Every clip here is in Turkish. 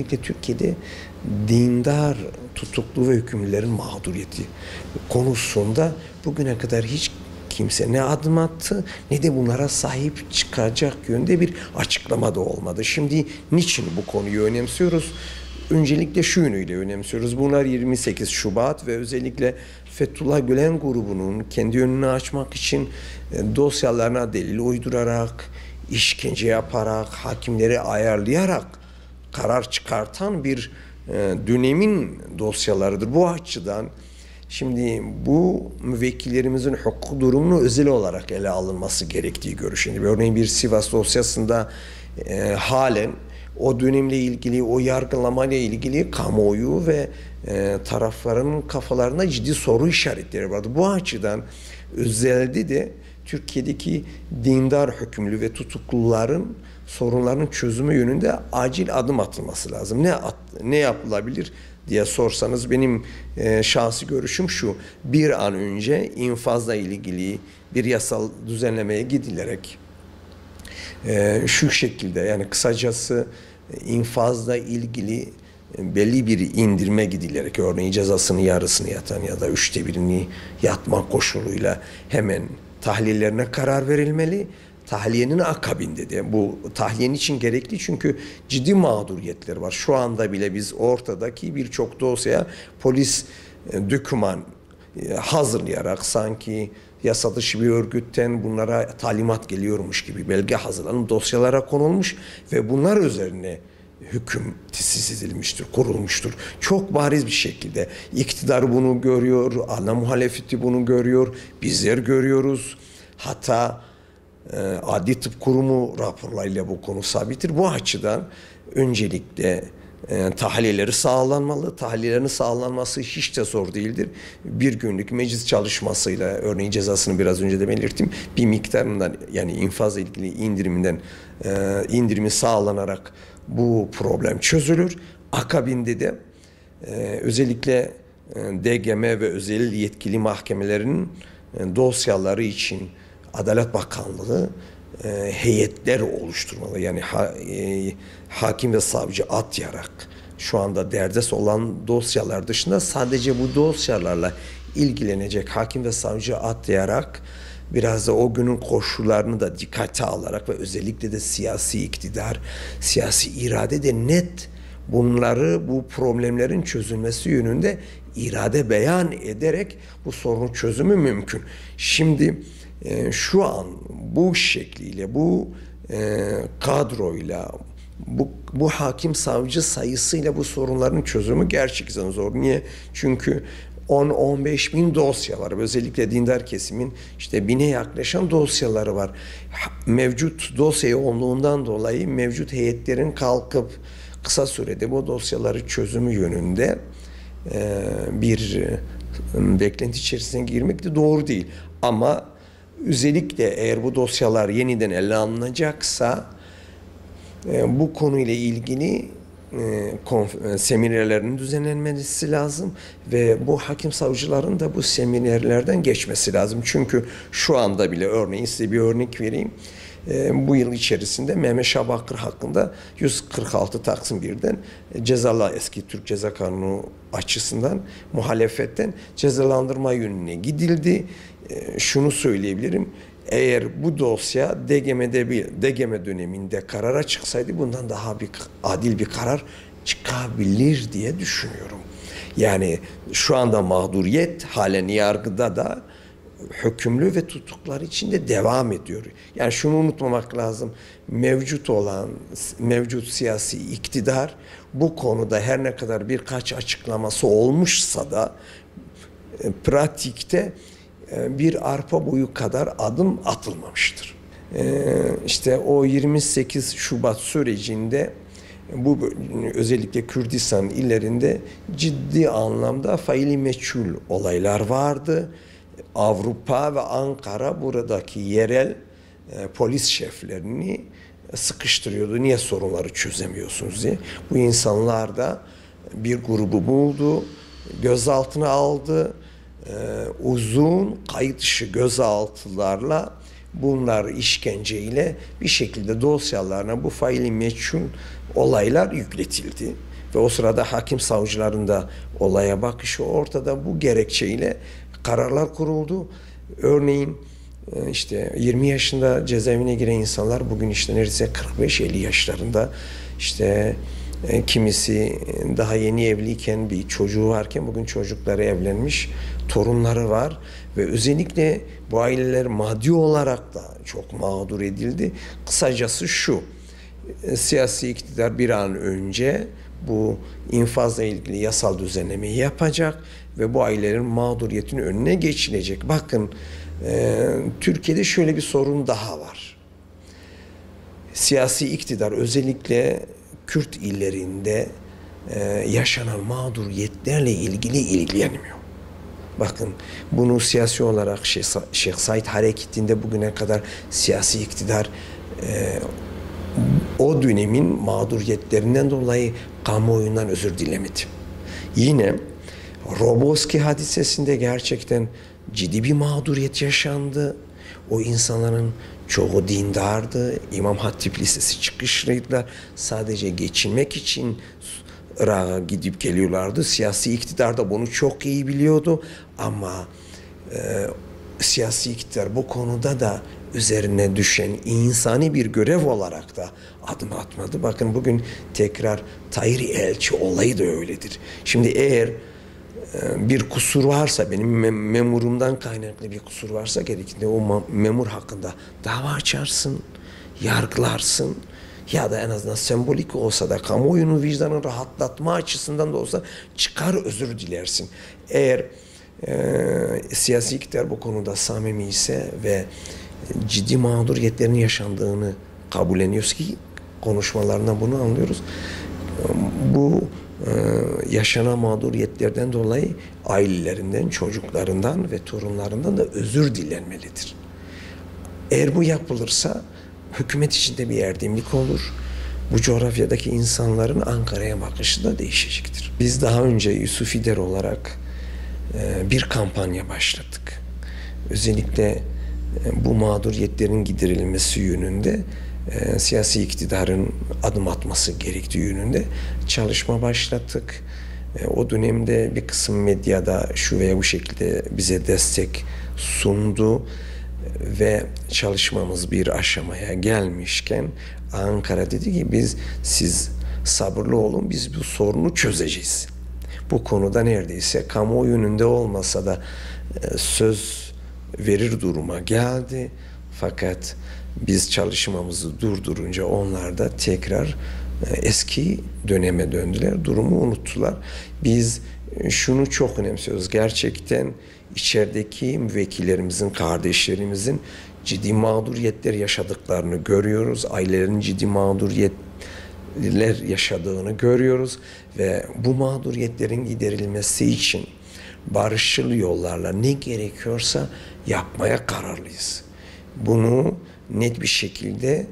özellikle Türkiye'de dindar tutuklu ve hükümlülerin mağduriyeti konusunda bugüne kadar hiç kimse ne adım attı ne de bunlara sahip çıkacak yönde bir açıklama da olmadı. Şimdi niçin bu konuyu önemsiyoruz? Öncelikle şu yönüyle önemsiyoruz. Bunlar 28 Şubat ve özellikle Fethullah Gülen grubunun kendi önünü açmak için dosyalarına delil uydurarak, işkence yaparak, hakimleri ayarlayarak karar çıkartan bir dönemin dosyalarıdır. Bu açıdan şimdi bu müvekkillerimizin hukuk durumunu özel olarak ele alınması gerektiği görüşünde. Örneğin bir Sivas dosyasında halen o dönemle ilgili, o yargılamayla ilgili kamuoyu ve tarafların kafalarına ciddi soru işaretleri vardı. Bu açıdan özelde de Türkiye'deki dindar hükümlü ve tutukluların sorunların çözümü yönünde acil adım atılması lazım. Ne yapılabilir diye sorsanız benim şahsi görüşüm şu: bir an önce infazla ilgili bir yasal düzenlemeye gidilerek şu şekilde, yani kısacası infazla ilgili belli bir indirme gidilerek, örneğin cezasının yarısını yatan ya da 1/3'ünü yatma koşuluyla hemen tahliyelerine karar verilmeli. Tahliyenin akabinde de, bu tahliyenin için gerekli çünkü ciddi mağduriyetler var. Şu anda bile biz ortadaki birçok dosyaya polis doküman hazırlayarak sanki yasa dışı bir örgütten bunlara talimat geliyormuş gibi belge hazırlanıp dosyalara konulmuş ve bunlar üzerine hüküm tesis edilmiştir, kurulmuştur. Çok bariz bir şekilde iktidar bunu görüyor, ana muhalefeti bunu görüyor, bizler görüyoruz. Hatta Adli Tıp Kurumu raporlarıyla bu konu sabittir. Bu açıdan öncelikle tahliyeleri sağlanmalı. Tahliyelerin sağlanması hiç de zor değildir. Bir günlük meclis çalışmasıyla, örneğin cezasını biraz önce de belirttim, bir miktarından, yani infazla ilgili indirimi sağlanarak bu problem çözülür. Akabinde de özellikle DGM ve özel yetkili mahkemelerin dosyaları için Adalet Bakanlığı heyetler oluşturmalı. Yani hakim ve savcı atayarak şu anda derdest olan dosyalar dışında sadece bu dosyalarla ilgilenecek hakim ve savcı atayarak, biraz da o günün koşullarını da dikkate alarak ve özellikle de siyasi iktidar, siyasi irade de net bu problemlerin çözülmesi yönünde irade beyan ederek bu sorunun çözümü mümkün. Şimdi şu an bu şekliyle, bu kadroyla, bu hakim savcı sayısıyla bu sorunların çözümü gerçekten zor. Niye? Çünkü 10-15 bin dosya var. Özellikle dindar kesimin işte 1000'e yaklaşan dosyaları var. Mevcut dosya yoğunluğundan dolayı mevcut heyetlerin kalkıp kısa sürede bu dosyaları çözümü yönünde bir beklenti içerisine girmek de doğru değil. Ama özellikle eğer bu dosyalar yeniden ele alınacaksa bu konuyla ilgili seminerlerin düzenlenmesi lazım ve bu hakim savcıların da bu seminerlerden geçmesi lazım. Çünkü şu anda bile, örneğin size bir örnek vereyim. Bu yıl içerisinde Mehmet Şabakır hakkında 146 Taksim 1'den eski Türk Ceza Kanunu açısından muhalefetten cezalandırma yönüne gidildi. Şunu söyleyebilirim: eğer bu dosya DGM döneminde karara çıksaydı bundan daha adil bir karar çıkabilir diye düşünüyorum. Yani şu anda mağduriyet halen yargıda da hükümlü ve tutuklar içinde devam ediyor. Yani şunu unutmamak lazım: mevcut siyasi iktidar bu konuda her ne kadar birkaç açıklaması olmuşsa da pratikte bir arpa boyu kadar adım atılmamıştır. İşte o 28 Şubat sürecinde bu özellikle Kürdistan illerinde ciddi anlamda faili meçhul olaylar vardı. Avrupa ve Ankara buradaki yerel polis şeflerini sıkıştırıyordu. Niye sorunları çözemiyorsunuz diye. Bu insanlar da bir grubu buldu, gözaltına aldı. Uzun kayıt dışı gözaltılarla, bunlar işkenceyle bir şekilde dosyalarına bu faili meçhul olaylar yükletildi. Ve o sırada hakim savcıların da olaya bakışı ortada. Bu gerekçeyle kararlar kuruldu. Örneğin işte 20 yaşında cezaevine giren insanlar bugün işte neredeyse 45-50 yaşlarında, işte kimisi daha yeni evliyken bir çocuğu varken bugün çocukları evlenmiş, torunları var ve özellikle bu aileler maddi olarak da çok mağdur edildi. Kısacası şu, siyasi iktidar bir an önce bu infazla ilgili yasal düzenlemeyi yapacak ve bu ailelerin mağduriyetinin önüne geçilecek. Bakın, Türkiye'de şöyle bir sorun daha var. Siyasi iktidar özellikle Kürt illerinde yaşanan mağduriyetlerle ilgili ilgilenmiyor. Bakın, bunu siyasi olarak Şeyh Said hareketinde bugüne kadar siyasi iktidar o dönemin mağduriyetlerinden dolayı kamuoyundan özür dilemedi. Yine Roboski hadisesinde gerçekten ciddi bir mağduriyet yaşandı. O insanların çoğu dindardı. İmam Hatip Lisesi çıkışlıydılar. Sadece geçinmek için Irak'a gidip geliyorlardı. Siyasi iktidar da bunu çok iyi biliyordu. Ama siyasi iktidar bu konuda da üzerine düşen insani bir görev olarak da adım atmadı. Bakın, bugün tekrar Tahiri Elçi olayı da öyledir. Şimdi eğer bir kusur varsa, benim memurumdan kaynaklı bir kusur varsa, gerektiğinde o memur hakkında dava açarsın, yargılarsın ya da en azından sembolik olsa da kamuoyunun vicdanını rahatlatma açısından da olsa çıkar özür dilersin. Eğer siyasi iktidar bu konuda samimi ise ve ciddi mağduriyetlerin yaşandığını kabulleniyoruz ki konuşmalarından bunu anlıyoruz. Bu yaşanan mağduriyetlerden dolayı ailelerinden, çocuklarından ve torunlarından da özür dilenmelidir. Eğer bu yapılırsa hükümet içinde bir erdemlik olur. Bu coğrafyadaki insanların Ankara'ya bakışı da değişecektir. Biz daha önce Yusufider olarak bir kampanya başlattık. Özellikle bu mağduriyetlerin giderilmesi yönünde siyasi iktidarın adım atması gerektiği yönünde çalışma başlattık. O dönemde bir kısım medyada şu veya bu şekilde bize destek sundu ve çalışmamız bir aşamaya gelmişken Ankara dedi ki siz sabırlı olun, biz bu sorunu çözeceğiz. Bu konuda neredeyse kamuoyu önünde olmasa da söz verir duruma geldi. Fakat biz çalışmamızı durdurunca onlar da tekrar eski döneme döndüler, durumu unuttular. Biz şunu çok önemsiyoruz. Gerçekten içerideki müvekkillerimizin, kardeşlerimizin ciddi mağduriyetler yaşadıklarını görüyoruz. Ailelerin ciddi mağduriyetler yaşadığını görüyoruz ve bu mağduriyetlerin giderilmesi için barışçıl yollarla ne gerekiyorsa yapmaya kararlıyız. Bunu net bir şekilde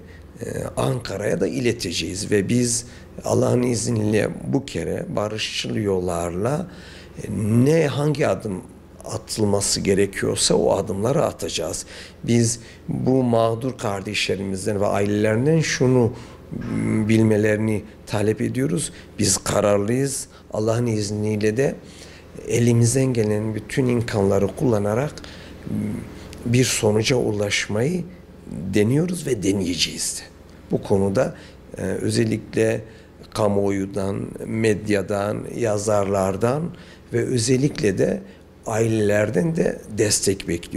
Ankara'ya da ileteceğiz ve biz Allah'ın izniyle bu kere barışçıl yollarla hangi adım atılması gerekiyorsa o adımları atacağız. Biz bu mağdur kardeşlerimizden ve ailelerinden şunu bilmelerini talep ediyoruz. Biz kararlıyız. Allah'ın izniyle de elimizden gelen bütün imkanları kullanarak bir sonuca ulaşmayı deniyoruz ve deneyeceğiz. Bu konuda özellikle kamuoyundan, medyadan, yazarlardan ve özellikle de ailelerden de destek bekliyoruz.